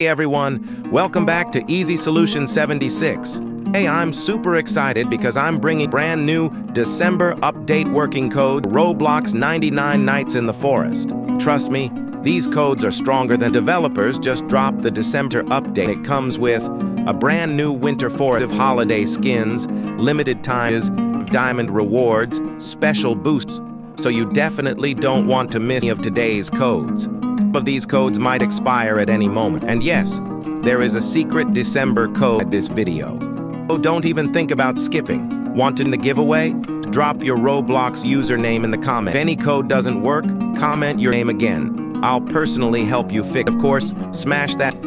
Hey everyone, welcome back to Easy Solution 76. Hey, I'm super excited because I'm bringing brand new December update working code, Roblox 99 Nights in the Forest. Trust me, these codes are stronger than developers just dropped the December update. It comes with a brand new winter forest holiday skins, limited times, diamond rewards, special boosts, so you definitely don't want to miss any of today's codes. Some of these codes might expire at any moment. And yes, there is a secret December code in this video. So don't even think about skipping. Wanting the giveaway? Drop your Roblox username in the comments. If any code doesn't work, comment your name again. I'll personally help you fix. Of course, smash that